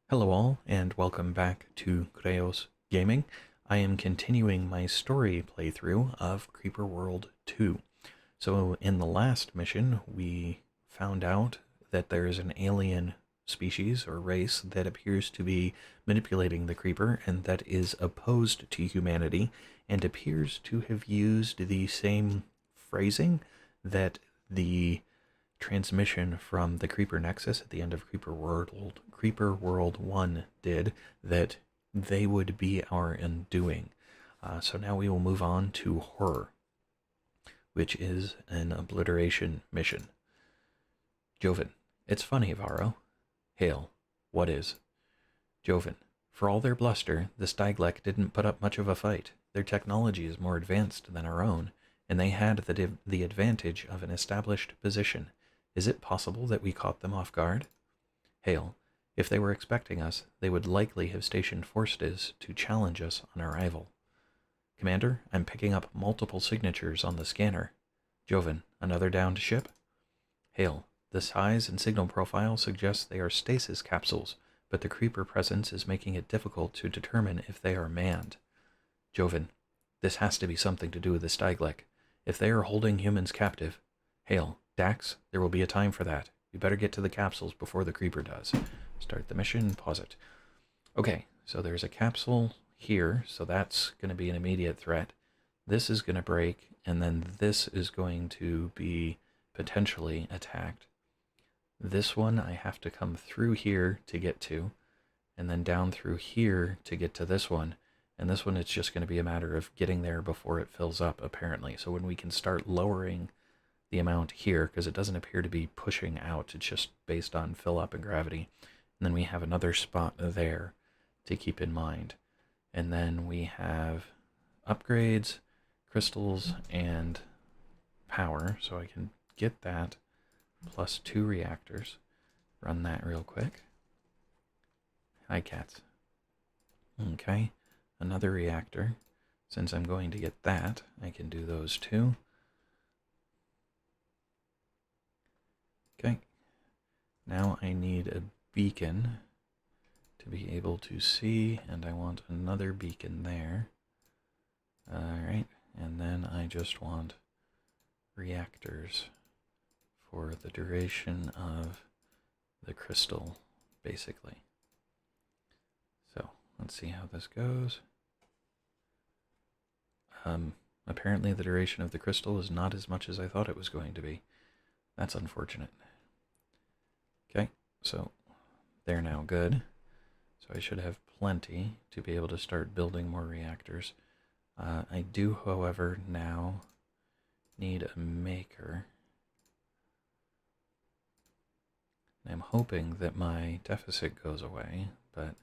Hello all, and welcome back to Chreos Gaming. I am continuing my story playthrough of Creeper World 2. So in the last mission, we found out that there is an alien species or race that appears to be manipulating the creeper and that is opposed to humanity and appears to have used the same phrasing that the transmission from the Creeper Nexus at the end of Creeper World 1 did, that they would be our undoing. So now we will move on to Horror, which is an obliteration mission. Joven: it's funny, Varro. Hail: what is? Joven: for all their bluster, the Styglek didn't put up much of a fight. Their technology is more advanced than our own, and they had the advantage of an established position. Is it possible that we caught them off guard? Hale: if they were expecting us, they would likely have stationed forces to challenge us on arrival. Commander, I'm picking up multiple signatures on the scanner. Joven: another downed ship? Hale: the size and signal profile suggests they are stasis capsules, but the creeper presence is making it difficult to determine if they are manned. Joven: this has to be something to do with the Styglek. If they are holding humans captive. Hale: Dax, there will be a time for that. You better get to the capsules before the creeper does. Start the mission, pause it. Okay, so there's a capsule here, so that's going to be an immediate threat. This is going to break, and then this is going to be potentially attacked. This one I have to come through here to get to, and then down through here to get to this one. And this one, it's just going to be a matter of getting there before it fills up, apparently. So when we can start lowering the amount here, because it doesn't appear to be pushing out, it's just based on fill up and gravity. And then we have another spot there to keep in mind. And then we have upgrades, crystals, and power, so I can get that, plus 2 reactors. Run that real quick. Hi, cats. Okay, another reactor. Since I'm going to get that, I can do those 2. Okay, now I need a beacon to be able to see, and I want another beacon there. Alright, and then I just want reactors for the duration of the crystal, basically. So, let's see how this goes. Apparently the duration of the crystal is not as much as I thought it was going to be. That's unfortunate. Okay, so they're now good. So I should have plenty to be able to start building more reactors. I do, however, now need a maker. I'm hoping that my deficit goes away, but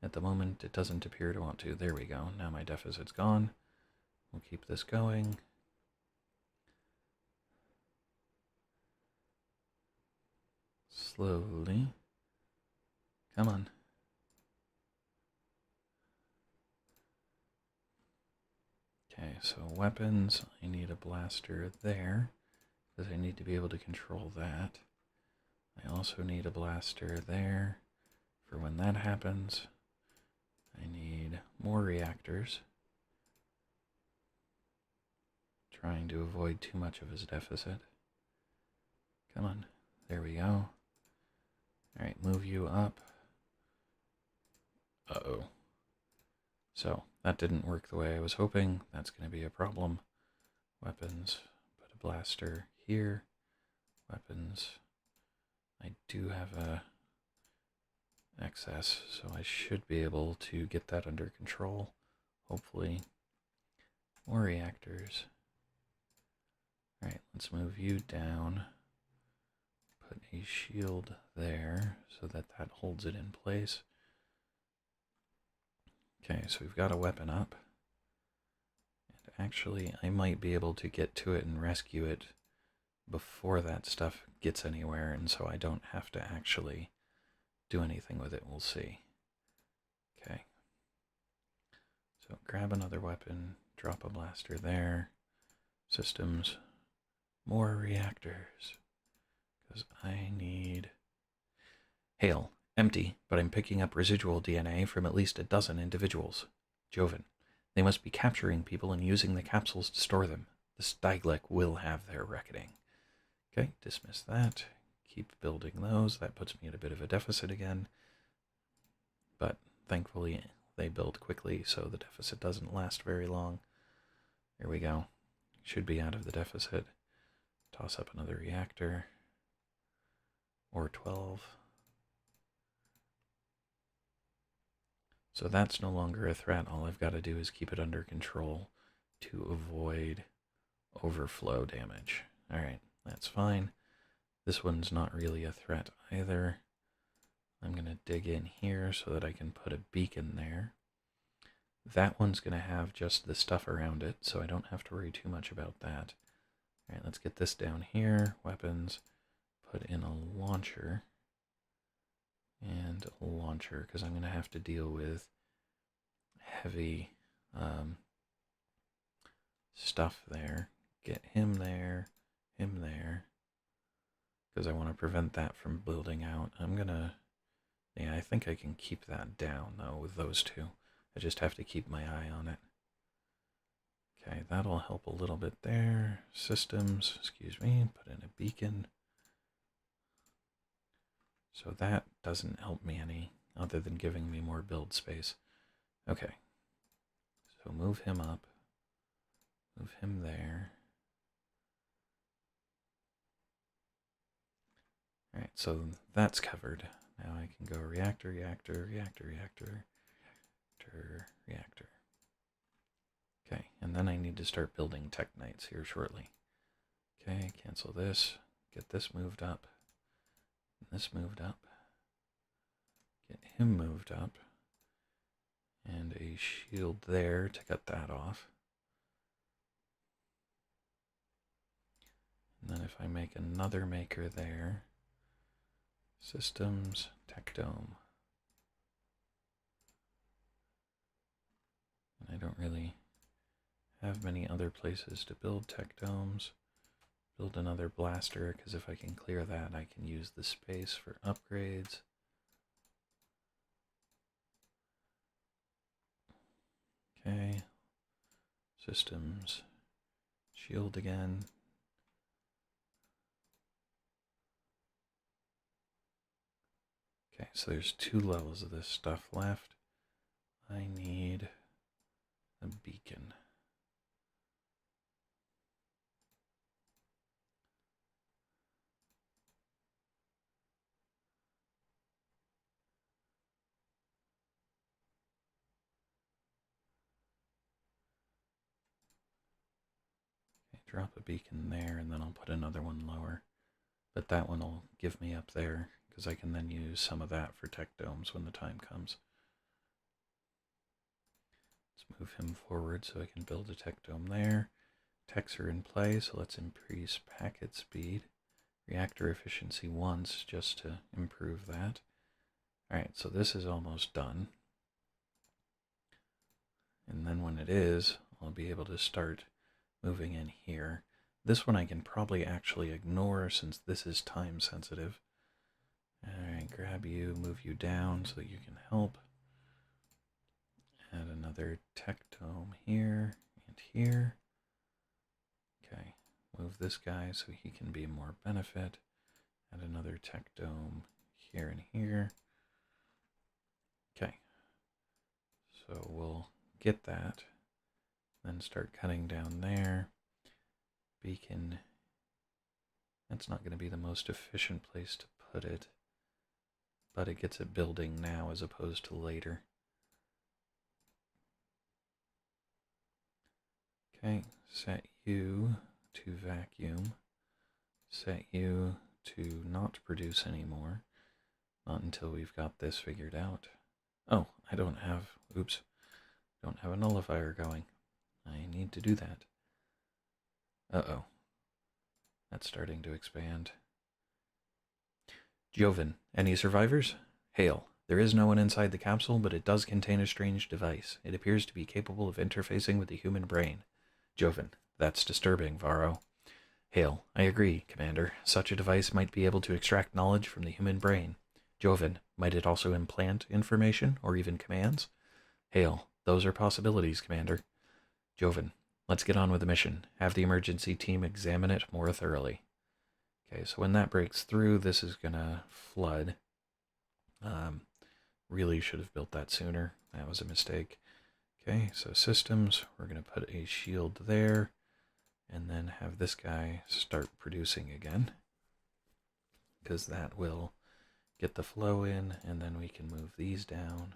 at the moment it doesn't appear to want to. There we go. Now my deficit's gone. We'll keep this going. Slowly. Come on. Okay, so weapons, I need a blaster there, because I need to be able to control that. I also need a blaster there for when that happens. I need more reactors. Trying to avoid too much of his deficit. Come on, there we go. Alright, move you up. Uh-oh. So, that didn't work the way I was hoping. That's going to be a problem. Weapons, put a blaster here. Weapons. I do have a excess, so I should be able to get that under control. Hopefully. More reactors. Alright, let's move you down. Put a shield there so that that holds it in place. Okay, so we've got a weapon up. And actually, I might be able to get to it and rescue it before that stuff gets anywhere, and so I don't have to actually do anything with it. We'll see. Okay. So grab another weapon, drop a blaster there. Systems. More reactors. Because I need... Hail, Empty, but I'm picking up residual DNA from at least a dozen individuals. Joven. They must be capturing people and using the capsules to store them. The Styglek will have their reckoning. Okay, dismiss that. Keep building those. That puts me at a bit of a deficit again. But thankfully, they build quickly, so the deficit doesn't last very long. There we go. Should be out of the deficit. Toss up another reactor. Or 12. So that's no longer a threat. All I've got to do is keep it under control to avoid overflow damage. Alright, that's fine. This one's not really a threat either. I'm going to dig in here so that I can put a beacon there. That one's going to have just the stuff around it, so I don't have to worry too much about that. Alright, let's get this down here. Weapons. Put in a launcher. And a launcher, because I'm going to have to deal with heavy stuff there. Get him there, because I want to prevent that from building out. I'm going to, yeah, I think I can keep that down, though, with those two. I just have to keep my eye on it. Okay, that'll help a little bit there. Systems, excuse me, put in a beacon. So that doesn't help me any, other than giving me more build space. Okay. So move him up. Move him there. Alright, so that's covered. Now I can go reactor, reactor, reactor, reactor, reactor, reactor. Okay, and then I need to start building Teknites here shortly. Okay, cancel this. Get this moved up. This moved up. Get him moved up. And a shield there to cut that off. And then if I make another maker there, systems, tech dome. And I don't really have many other places to build tech domes. Build another blaster, because if I can clear that, I can use the space for upgrades. Okay. Systems. Shield again. Okay, so there's 2 levels of this stuff left. I need a beacon. Drop a beacon there, and then I'll put another one lower. But that one will give me up there, because I can then use some of that for tech domes when the time comes. Let's move him forward so I can build a tech dome there. Techs are in play, so let's increase packet speed. Reactor efficiency once, just to improve that. Alright, so this is almost done. And then when it is, I'll be able to start moving in here. This one I can probably actually ignore since this is time sensitive. Alright, grab you, move you down so that you can help. Add another tech dome here and here. Okay, move this guy so he can be more benefit. Add another tech dome here and here. Okay, so we'll get that. Then start cutting down there. Beacon. That's not going to be the most efficient place to put it, but it gets it building now as opposed to later. Okay, set you to vacuum. Set you to not produce anymore. Not until we've got this figured out. Oh, I don't have, oops, don't have a nullifier going. I need to do that. Uh-oh. That's starting to expand. Joven, any survivors? Hail. There is no one inside the capsule, but it does contain a strange device. It appears to be capable of interfacing with the human brain. Joven, that's disturbing, Varro. Hail. I agree, Commander. Such a device might be able to extract knowledge from the human brain. Joven, might it also implant information or even commands? Hail, those are possibilities, Commander. Joven, let's get on with the mission. Have the emergency team examine it more thoroughly. Okay, so when that breaks through, this is gonna flood. Really should have built that sooner. That was a mistake. Okay, so systems, we're gonna put a shield there, and then have this guy start producing again, because that will get the flow in, and then we can move these down.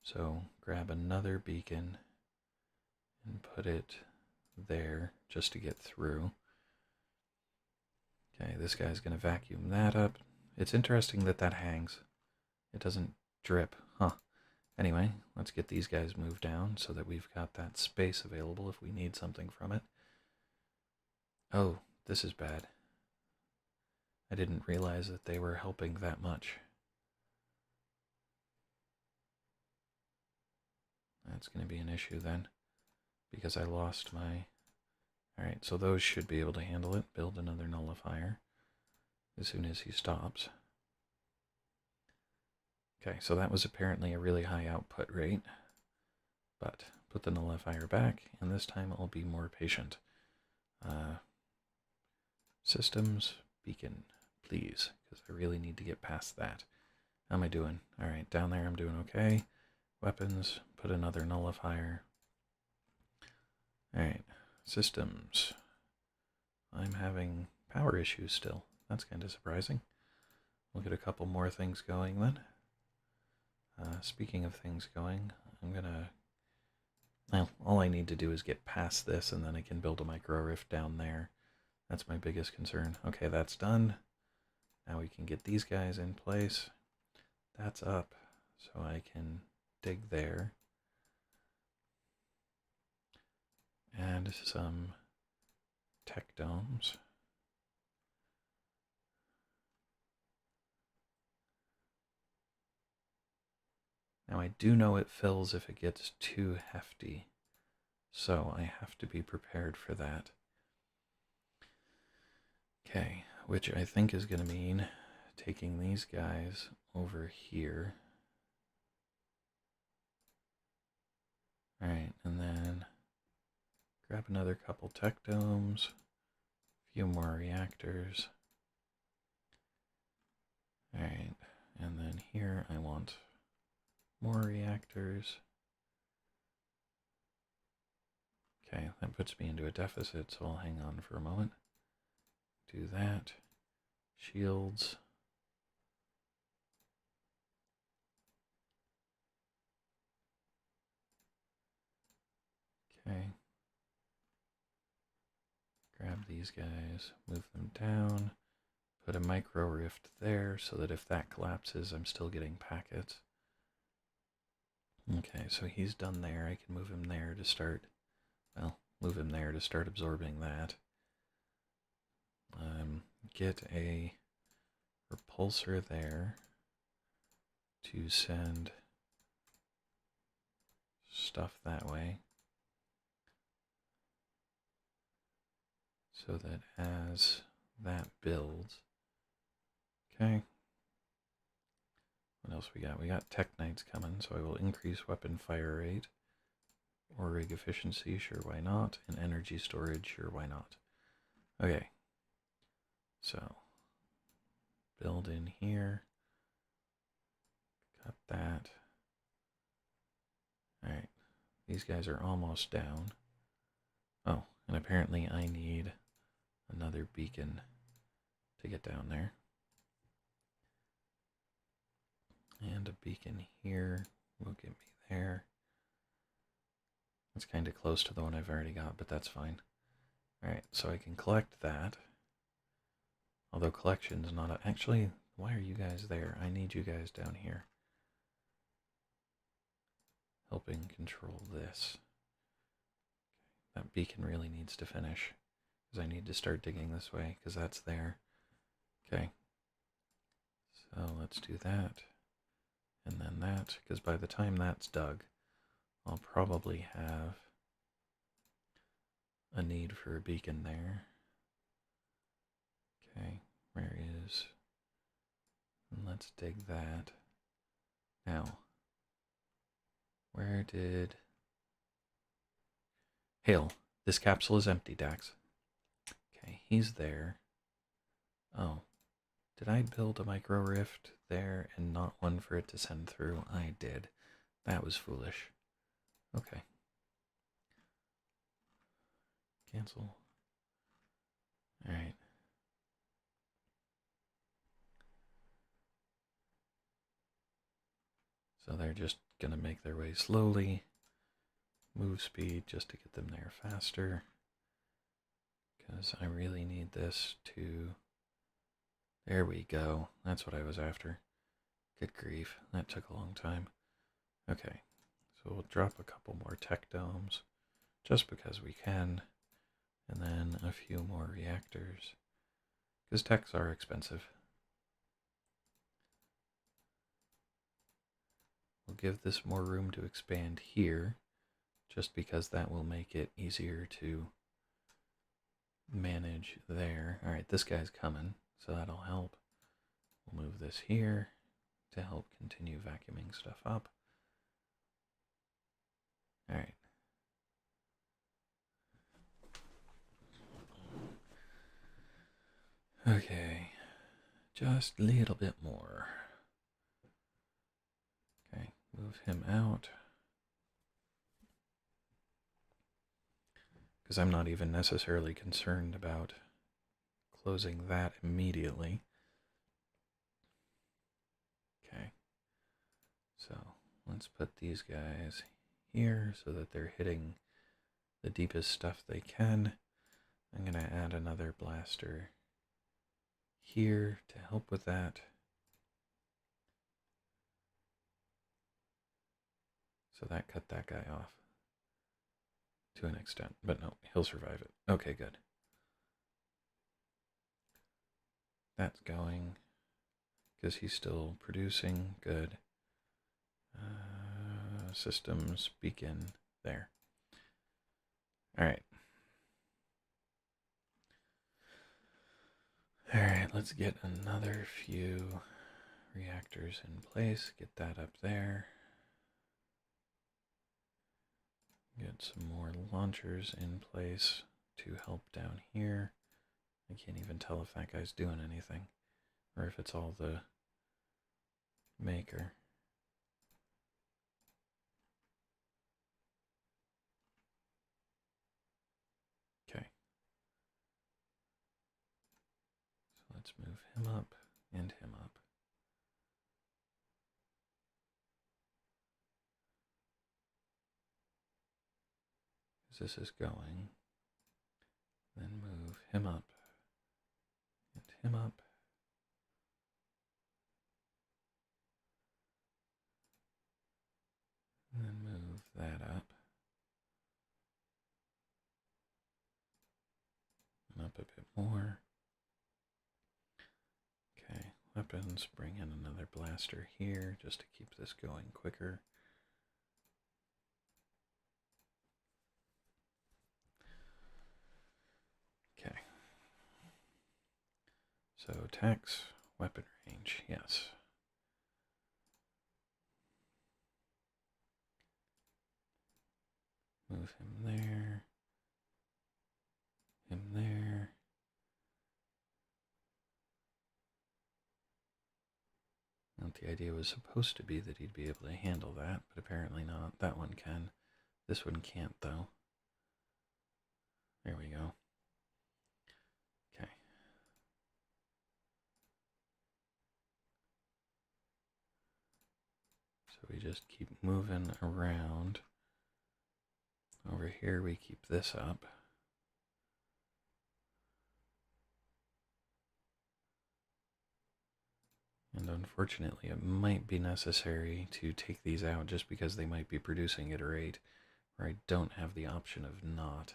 So grab another beacon and put it there just to get through. Okay, this guy's going to vacuum that up. It's interesting that that hangs. It doesn't drip, huh? Anyway, let's get these guys moved down so that we've got that space available if we need something from it. Oh, this is bad. I didn't realize that they were helping that much. That's going to be an issue then, because I lost my... Alright, so those should be able to handle it. Build another nullifier as soon as he stops. Okay, so that was apparently a really high output rate, but put the nullifier back, and this time I'll be more patient. Systems, beacon, please, because I really need to get past that. How am I doing? Alright, down there I'm doing okay. Weapons, put another nullifier. Alright, systems. I'm having power issues still. That's kind of surprising. We'll get a couple more things going then. Speaking of things going, I'm gonna... Well, all I need to do is get past this, and then I can build a micro rift down there. That's my biggest concern. Okay, that's done. Now we can get these guys in place. That's up, so I can dig there. Add some tech domes. Now I do know it fills if it gets too hefty, so I have to be prepared for that. Okay, which I think is going to mean taking these guys over here. Alright, and then grab another couple tech domes, a few more reactors. Alright, and then here I want more reactors. Okay, that puts me into a deficit, so I'll hang on for a moment. Do that. Shields. Okay. Grab these guys, move them down, put a micro rift there so that if that collapses, I'm still getting packets. Okay, so he's done there. I can move him there to start, well, move him there to start absorbing that. Get a repulsor there to send stuff that way, so that as that builds, okay, what else we got? We got Tech Knights coming, so I will increase weapon fire rate, or rig efficiency, sure, why not, and energy storage, sure, why not. Okay, so build in here, got that. Alright, these guys are almost down. Oh, and apparently I need another beacon to get down there. And a beacon here will get me there. It's kind of close to the one I've already got, but that's fine. Alright, so I can collect that. Although collection's not a... Actually, why are you guys there? I need you guys down here. Helping control this. That beacon really needs to finish, because I need to start digging this way, because that's there. Okay. So let's do that. And then that, because by the time that's dug, I'll probably have a need for a beacon there. Okay, where is And let's dig that. Now, where did... Hail, this capsule is empty, Dax. Okay, he's there. Oh, did I build a micro rift there and not one for it to send through? I did. That was foolish. Okay. Cancel. Alright. So they're just gonna make their way slowly. Move speed just to get them there faster. Because I really need this to... There we go. That's what I was after. Good grief. That took a long time. Okay. So we'll drop a couple more tech domes. Just because we can. And then a few more reactors. Because techs are expensive. We'll give this more room to expand here. Just because that will make it easier to manage there. Alright, this guy's coming, so that'll help. We'll move this here to help continue vacuuming stuff up. Alright. Okay, just a little bit more. Okay, move him out. Because I'm not even necessarily concerned about closing that immediately. Okay, so let's put these guys here so that they're hitting the deepest stuff they can. I'm going to add another blaster here to help with that. So that cut that guy off to an extent, but no, he'll survive it. Okay, good. That's going because he's still producing. Good. Systems beacon there. All right. All right, let's get another few reactors in place. Get that up there. Get some more launchers in place to help down here. I can't even tell if that guy's doing anything or if it's all the maker. Okay. So let's move him up and him up. As this is going, then move him up and him up. And then move that up. And up a bit more. Okay, weapons, bring in another blaster here just to keep this going quicker. Okay. So attacks, weapon range, yes. Move him there. Him there. Well, the idea was supposed to be that he'd be able to handle that, but apparently not. That one can. This one can't, though. There we go. Okay. So we just keep moving around. Over here we keep this up. And unfortunately it might be necessary to take these out just because they might be producing at a rate where I don't have the option of not,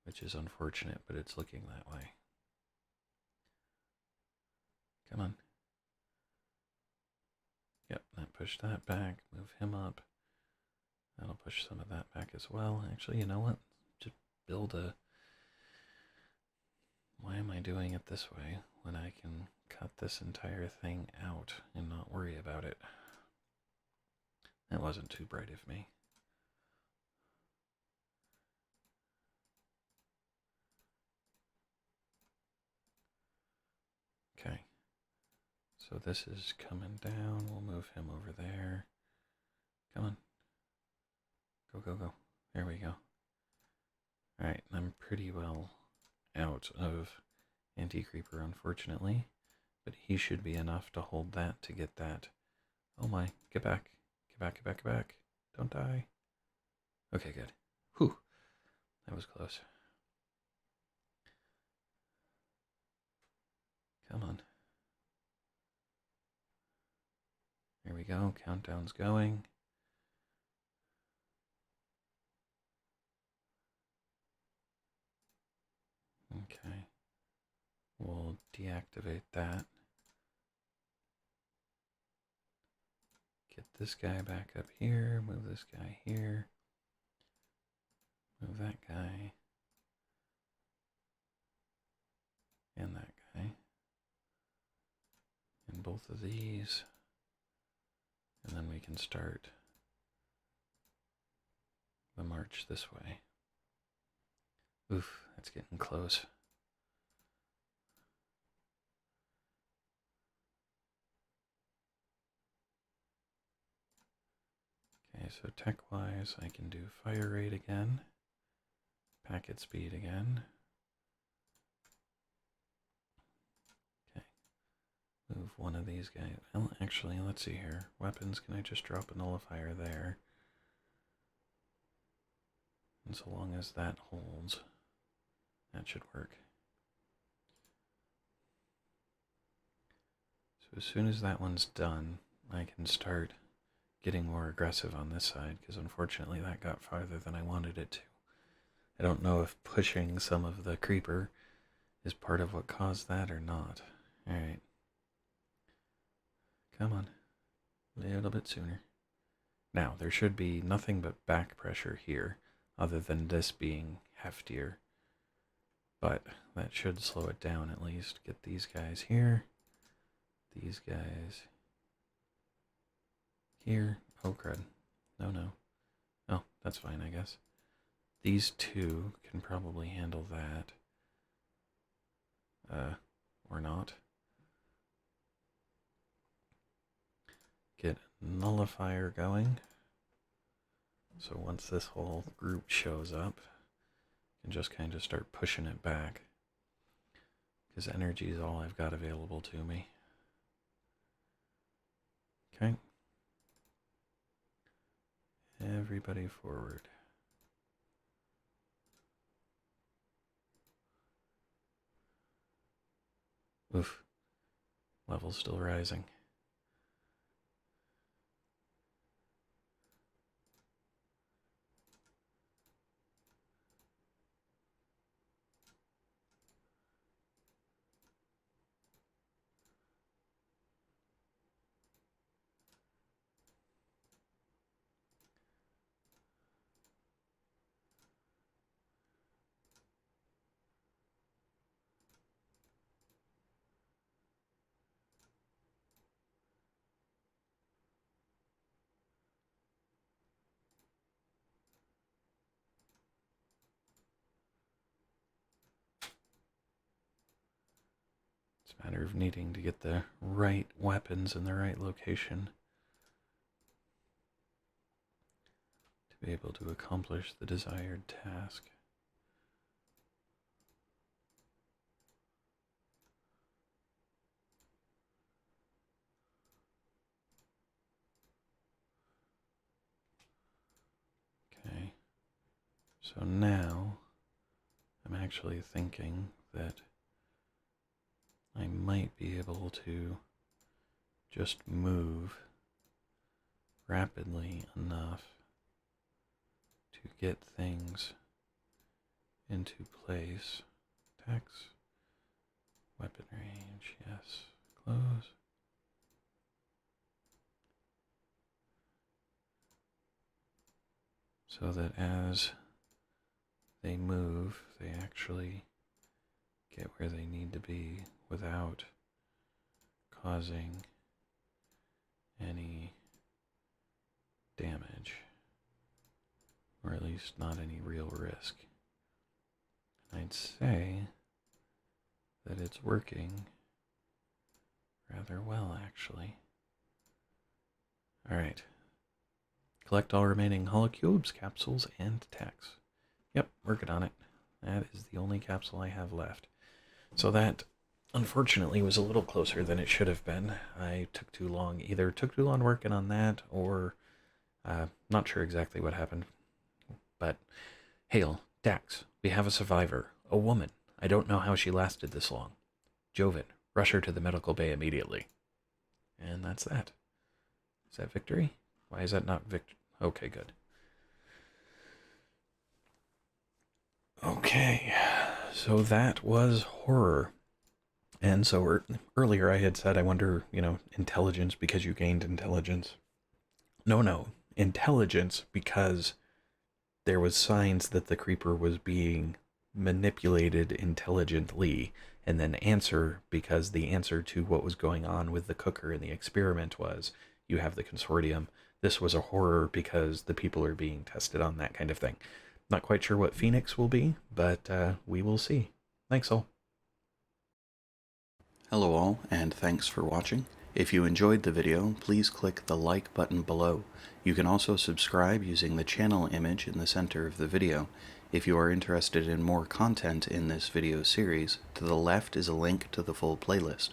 which is unfortunate, but it's looking that way. Come on. Yep, that pushed that back. Move him up. That'll push some of that back as well. Actually, you know what? Just build a... Why am I doing it this way when I can cut this entire thing out and not worry about it. That wasn't too bright of me. Okay. So this is coming down. We'll move him over there. Come on. Go, go, go. There we go. Alright, I'm pretty well out of anti-creeper, unfortunately. But he should be enough to hold that to get that. Oh my, get back. Get back, get back, get back. Don't die. Okay, good. Whew. That was close. Come on. There we go. Countdown's going. Okay. We'll deactivate that. Get this guy back up here. Move this guy here. Move that guy. And that guy. And both of these. And then we can start the march this way. Oof, that's getting close. Okay, so tech-wise, I can do fire rate again, packet speed again. Okay, move one of these guys. Well, actually, let's see here. Weapons, can I just drop a nullifier there? And so long as that holds, that should work. So as soon as that one's done, I can start getting more aggressive on this side, because unfortunately that got farther than I wanted it to. I don't know if pushing some of the creeper is part of what caused that or not. Alright. Come on. A little bit sooner. Now, there should be nothing but back pressure here, other than this being heftier. But that should slow it down at least. Get these guys here. These guys here. Oh, crud. No, no. Oh, that's fine, I guess. These two can probably handle that. Or not. Get nullifier going. So once this whole group shows up, you can just kind of start pushing it back. Because energy is all I've got available to me. Okay. Everybody forward. Oof. Level's still rising. It's a matter of needing to get the right weapons in the right location to be able to accomplish the desired task. Okay, so now I'm actually thinking that I might be able to just move rapidly enough to get things into place. Attacks, weapon range, yes, close. So that as they move, they actually get where they need to be without causing any damage, or at least not any real risk. I'd say that it's working rather well, actually. Alright. Collect all remaining holocubes, capsules, and techs. Yep, working on it. That is the only capsule I have left. So that, unfortunately, was a little closer than it should have been. I took too long, either took too long working on that, or not sure exactly what happened. But, hail, Dax, we have a survivor, a woman. I don't know how she lasted this long. Joven, rush her to the medical bay immediately. And that's that. Is that victory? Why is that not victory? Okay, good. Okay, so that was horror. And so earlier I had said, I wonder, intelligence because you gained intelligence. No, intelligence because there was signs that the creeper was being manipulated intelligently, and then answer because the answer to what was going on with the cooker in the experiment was, you have the consortium. This was a horror because the people are being tested on, that kind of thing. Not quite sure what Phoenix will be, but we will see. Thanks all. Hello all, and thanks for watching. If you enjoyed the video, please click the like button below. You can also subscribe using the channel image in the center of the video. If you are interested in more content in this video series, to the left is a link to the full playlist.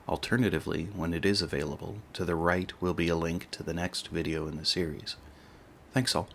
Alternatively, when it is available, to the right will be a link to the next video in the series. Thanks all.